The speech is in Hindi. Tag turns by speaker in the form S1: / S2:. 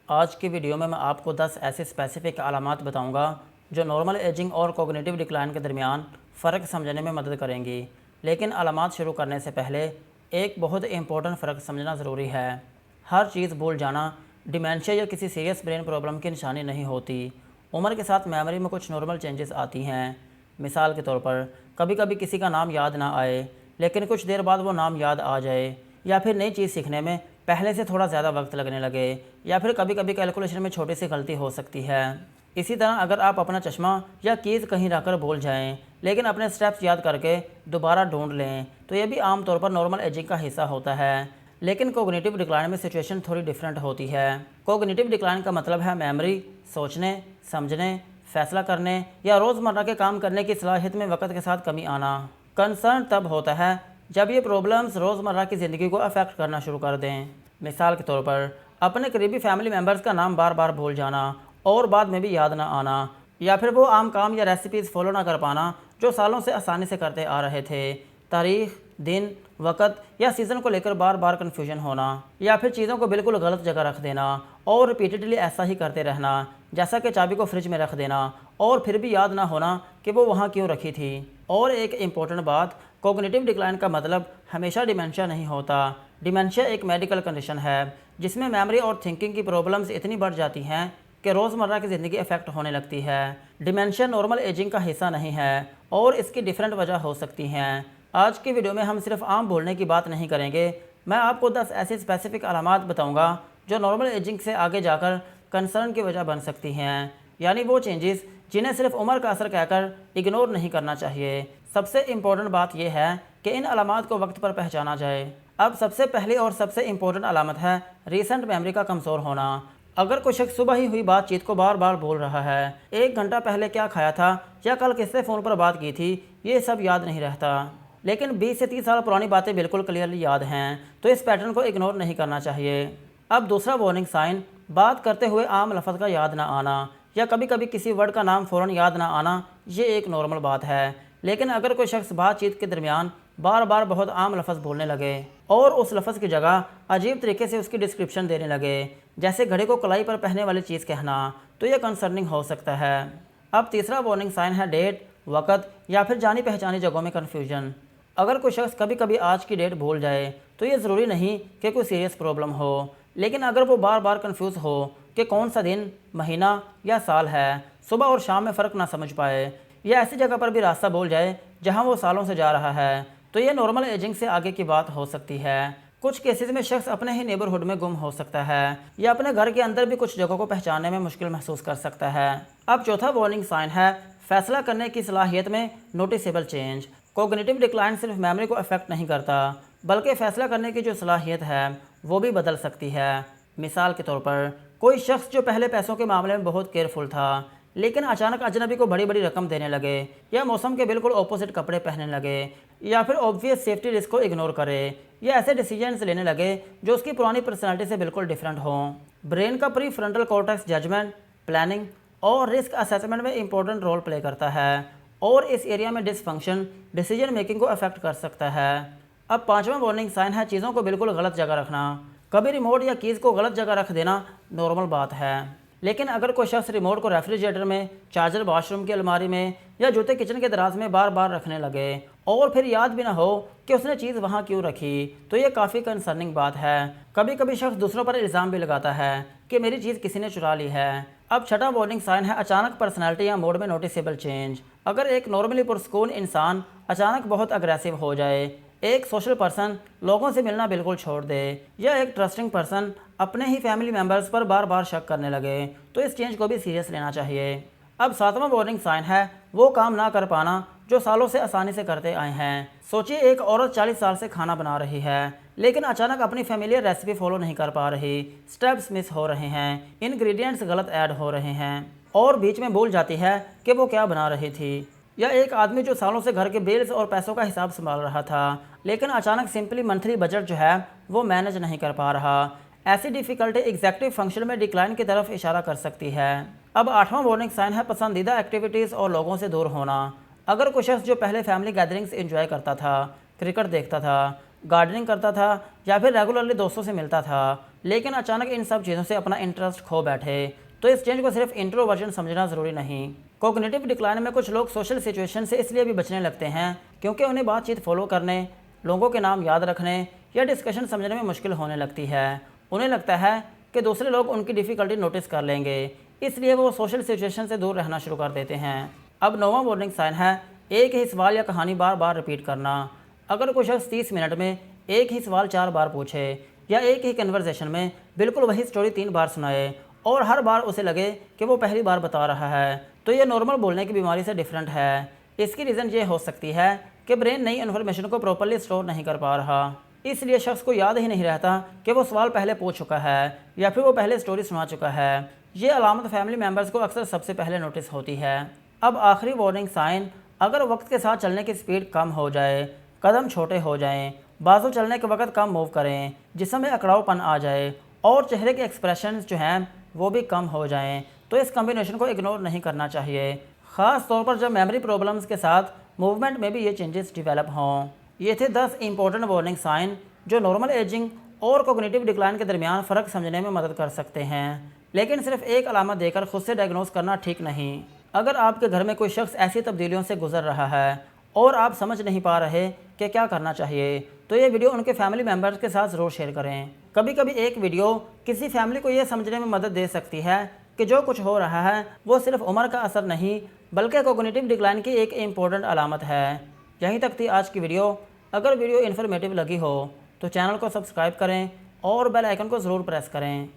S1: आज की वीडियो में मैं आपको 10 ऐसे स्पेसिफिक अलामात बताऊंगा जो नॉर्मल एजिंग और कॉग्निटिव डिक्लाइन के दरमियान फ़र्क समझने में मदद करेंगी। लेकिन अलामात शुरू करने से पहले एक बहुत इंपॉर्टेंट फ़र्क समझना ज़रूरी है। हर चीज़ भूल जाना डिमेंशिया या किसी सीरियस ब्रेन प्रॉब्लम की निशानी नहीं होती। उम्र के साथ मेमोरी में कुछ नॉर्मल चेंजेस आती हैं। मिसाल के तौर पर कभी कभी किसी का नाम याद ना आए, लेकिन कुछ देर बाद वो नाम याद आ जाए, या फिर नई चीज़ सीखने में पहले से थोड़ा ज़्यादा वक्त लगने लगे, या फिर कभी कभी कैलकुलेशन में छोटी सी गलती हो सकती है। इसी तरह अगर आप अपना चश्मा या कीज़ कहीं रखकर भूल जाएं, लेकिन अपने स्टेप्स याद करके दोबारा ढूंढ लें, तो ये भी आमतौर पर नॉर्मल एजिंग का हिस्सा होता है। लेकिन कोग्निटिव डिक्लाइन में सिचुएशन थोड़ी डिफरेंट होती है। कोग्निटिव डिक्लाइन का मतलब है मेमोरी, सोचने, समझने, फैसला करने या रोज़मर्रा के काम करने की सलाहियत में वक्त के साथ कमी आना। कंसर्न तब होता है जब ये प्रॉब्लम्स रोज़मर्रा की ज़िंदगी को अफेक्ट करना शुरू कर दें। मिसाल के तौर पर अपने करीबी फैमिली मेम्बर्स का नाम बार बार भूल जाना और बाद में भी याद ना आना, या फिर वो आम काम या रेसिपीज़ फॉलो ना कर पाना जो सालों से आसानी से करते आ रहे थे। तारीख, दिन, वक़्त या सीज़न को लेकर बार बार कन्फ्यूजन होना, या फिर चीज़ों को बिल्कुल गलत जगह रख देना और रिपीटेडली ऐसा ही करते रहना, जैसा कि चाबी को फ्रिज में रख देना और फिर भी याद ना होना कि वो वहाँ क्यों रखी थी। और एक इम्पॉर्टेंट बात, कोग्निटिव डिक्लाइन का मतलब हमेशा डिमेंशिया नहीं होता। डिमेंशिया एक मेडिकल कंडीशन है जिसमें मेमोरी और थिंकिंग की प्रॉब्लम्स इतनी बढ़ जाती हैं कि रोज़मर्रा की ज़िंदगी अफेक्ट होने लगती है। डिमेंशिया नॉर्मल एजिंग का हिस्सा नहीं है और इसकी डिफरेंट वजह हो सकती हैं। आज की वीडियो में हम सिर्फ आम भूलने की बात नहीं करेंगे। मैं आपको 10 ऐसी स्पेसिफिक अलामात बताऊंगा जो नॉर्मल एजिंग से आगे जाकर कंसर्न की वजह बन सकती हैं, यानी वो चेंजेस जिन्हें सिर्फ उम्र का असर कहकर इग्नोर नहीं करना चाहिए। सबसे इम्पोर्टेंट बात यह है कि इन अलामात को वक्त पर पहचाना जाए। अब सबसे पहली और सबसे इम्पोर्टेंट अलामत है रीसेंट मेमोरी का कमज़ोर होना। अगर कोई शख्स सुबह ही हुई बातचीत को बार बार भूल रहा है, 1 घंटा पहले क्या खाया था या कल किससे फ़ोन पर बात की थी, ये सब याद नहीं रहता, लेकिन 20 से 30 साल पुरानी बातें बिल्कुल क्लियरली याद हैं, तो इस पैटर्न को इग्नोर नहीं करना चाहिए। अब दूसरा वार्निंग साइन, बात करते हुए आम लफ्ज़ का याद ना आना या कभी कभी किसी वर्ड का नाम फ़ौरन याद ना आना, ये एक नॉर्मल बात है। लेकिन अगर कोई शख्स बातचीत के दरमियान बार बार बहुत आम लफ्ज़ बोलने लगे और उस लफ्ज़ की जगह अजीब तरीके से उसकी डिस्क्रिप्शन देने लगे, जैसे घड़ी को कलाई पर पहनने वाली चीज़ कहना, तो यह कंसर्निंग हो सकता है। अब तीसरा वार्निंग साइन है डेट, वक़्त या फिर जानी पहचानी जगहों में कन्फ्यूजन। अगर कोई शख्स कभी कभी आज की डेट भूल जाए तो ये ज़रूरी नहीं कि कोई सीरियस प्रॉब्लम हो, लेकिन अगर वो बार बार कंफ्यूज हो कि कौन सा दिन, महीना या साल है, सुबह और शाम में फ़र्क ना समझ पाए, या ऐसी जगह पर भी रास्ता भूल जाए जहां वो सालों से जा रहा है, तो ये नॉर्मल एजिंग से आगे की बात हो सकती है। कुछ केसेस में शख्स अपने ही नेबरहुड में गुम हो सकता है या अपने घर के अंदर भी कुछ जगहों को पहचानने में मुश्किल महसूस कर सकता है। अब चौथा वार्निंग साइन है फैसला करने की सलाहियत में नोटिसेबल चेंज। कोग्निटिव डिक्लाइन सिर्फ मेमोरी को अफेक्ट नहीं करता, बल्कि फ़ैसला करने की जो सलाहियत है वो भी बदल सकती है। मिसाल के तौर पर कोई शख्स जो पहले पैसों के मामले में बहुत केयरफुल था, लेकिन अचानक अजनबी को बड़ी बड़ी रकम देने लगे, या मौसम के बिल्कुल ऑपोजिट कपड़े पहनने लगे, या फिर ऑब्वियस सेफ्टी रिस्क को इग्नोर करे, या ऐसे डिसीजंस लेने लगे जो उसकी पुरानी पर्सनालिटी से बिल्कुल डिफरेंट हों। ब्रेन का pre frontal cortex judgement, planning और रिस्क असेसमेंट में इंपॉर्टेंट रोल प्ले करता है, और इस एरिया में डिसफंक्शन डिसीजन मेकिंग को अफेक्ट कर सकता है। अब पांचवा वार्निंग साइन है चीज़ों को बिल्कुल गलत जगह रखना। कभी रिमोट या कीज़ को गलत जगह रख देना नॉर्मल बात है, लेकिन अगर कोई शख्स रिमोट को रेफ्रिजरेटर में, चार्जर बाथरूम की अलमारी में या जूते किचन के दराज में बार बार रखने लगे और फिर याद भी ना हो कि उसने चीज़ वहाँ क्यों रखी, तो ये काफ़ी कंसर्निंग बात है। कभी कभी शख्स दूसरों पर इल्ज़ाम भी लगाता है कि मेरी चीज़ किसी ने चुरा ली है। अब छठा वार्निंग साइन है अचानक पर्सनैलिटी या मूड में नोटिसेबल चेंज। अगर एक नॉर्मली पुरस्कून इंसान अचानक बहुत अग्रेसिव हो जाए, एक सोशल पर्सन लोगों से मिलना बिल्कुल छोड़ दे, या एक ट्रस्टिंग पर्सन अपने ही फैमिली मेम्बर्स पर बार बार शक करने लगे, तो इस चेंज को भी सीरियस लेना चाहिए। अब सातवां वार्निंग साइन है वो काम ना कर पाना जो सालों से आसानी से करते आए हैं। सोचिए एक औरत 40 साल से खाना बना रही है, लेकिन अचानक अपनी फेमिलियर रेसिपी फॉलो नहीं कर पा रही, स्टेप्स मिस हो रहे हैं, इंग्रेडिएंट्स गलत ऐड हो रहे हैं और बीच में भूल जाती है कि वो क्या बना रही थी। या एक आदमी जो सालों से घर के बिल्स और पैसों का हिसाब संभाल रहा था, लेकिन अचानक सिंपली मंथली बजट जो है वो मैनेज नहीं कर पा रहा। ऐसी डिफ़िकल्टी एग्जेक्टिव फंक्शन में डिक्लाइन की तरफ इशारा कर सकती है। अब आठवां वार्निंग साइन है पसंदीदा एक्टिविटीज़ और लोगों से दूर होना। अगर कोई शख्स जो पहले फैमिली गैदरिंग्स एंजॉय करता था, क्रिकेट देखता था, गार्डनिंग करता था या फिर रेगुलरली दोस्तों से मिलता था, लेकिन अचानक इन सब चीज़ों से अपना इंटरेस्ट खो बैठे, तो इस चेंज को सिर्फ इंट्रोवर्जन समझना ज़रूरी नहीं। कॉग्निटिव डिक्लाइन में कुछ लोग सोशल सिचुएशन से इसलिए भी बचने लगते हैं क्योंकि उन्हें बातचीत फॉलो करने, लोगों के नाम याद रखने या डिस्कशन समझने में मुश्किल होने लगती है। उन्हें लगता है कि दूसरे लोग उनकी डिफ़िकल्टी नोटिस कर लेंगे, इसलिए वो सोशल सिचुएशन से दूर रहना शुरू कर देते हैं। अब नौवां वार्निंग साइन है एक ही सवाल या कहानी बार बार रिपीट करना। अगर कोई शख्स 30 मिनट में एक ही सवाल 4 बार पूछे या एक ही कन्वर्सेशन में बिल्कुल वही स्टोरी 3 बार सुनाए और हर बार उसे लगे कि वो पहली बार बता रहा है, तो ये नॉर्मल बोलने की बीमारी से डिफरेंट है। इसकी रीज़न ये हो सकती है कि ब्रेन नई इन्फॉर्मेशन को प्रॉपरली स्टोर नहीं कर पा रहा, इसलिए शख्स को याद ही नहीं रहता कि वो सवाल पहले पूछ चुका है या फिर वो पहले स्टोरी सुना चुका है। ये अलामत फैमिली मेम्बर्स को अक्सर सबसे पहले नोटिस होती है। अब आखिरी वार्निंग साइन, अगर वक्त के साथ चलने की स्पीड कम हो जाए, कदम छोटे हो जाएं, बाजू चलने के वक्त कम मूव करें, जिस्म में अकड़ावपन आ जाए और चेहरे के एक्सप्रेशंस जो हैं वो भी कम हो जाएं, तो इस कम्बिनेशन को इग्नोर नहीं करना चाहिए, ख़ास तौर पर जब मेमोरी प्रॉब्लम्स के साथ मूवमेंट में भी ये चेंजेस डिवेलप हों। ये थे 10 इंपॉर्टेंट वार्निंग साइन जो नॉर्मल एजिंग और कॉग्निटिव डिक्लाइन के दरमियान फ़र्क समझने में मदद कर सकते हैं, लेकिन सिर्फ एक अलामत देकर खुद से डायग्नोस करना ठीक नहीं। अगर आपके घर में कोई शख्स ऐसी तब्दीलियों से गुजर रहा है और आप समझ नहीं पा रहे कि क्या करना चाहिए, तो ये वीडियो उनके फैमिली मेम्बर्स के साथ ज़रूर शेयर करें। कभी कभी एक वीडियो किसी फैमिली को ये समझने में मदद दे सकती है कि जो कुछ हो रहा है वो सिर्फ उम्र का असर नहीं बल्कि कॉग्निटिव डिक्लाइन की एक इम्पोर्टेंट अलामत है। यहीं तक थी आज की वीडियो। अगर वीडियो इन्फॉर्मेटिव लगी हो तो चैनल को सब्सक्राइब करें और बेल आइकन को ज़रूर प्रेस करें।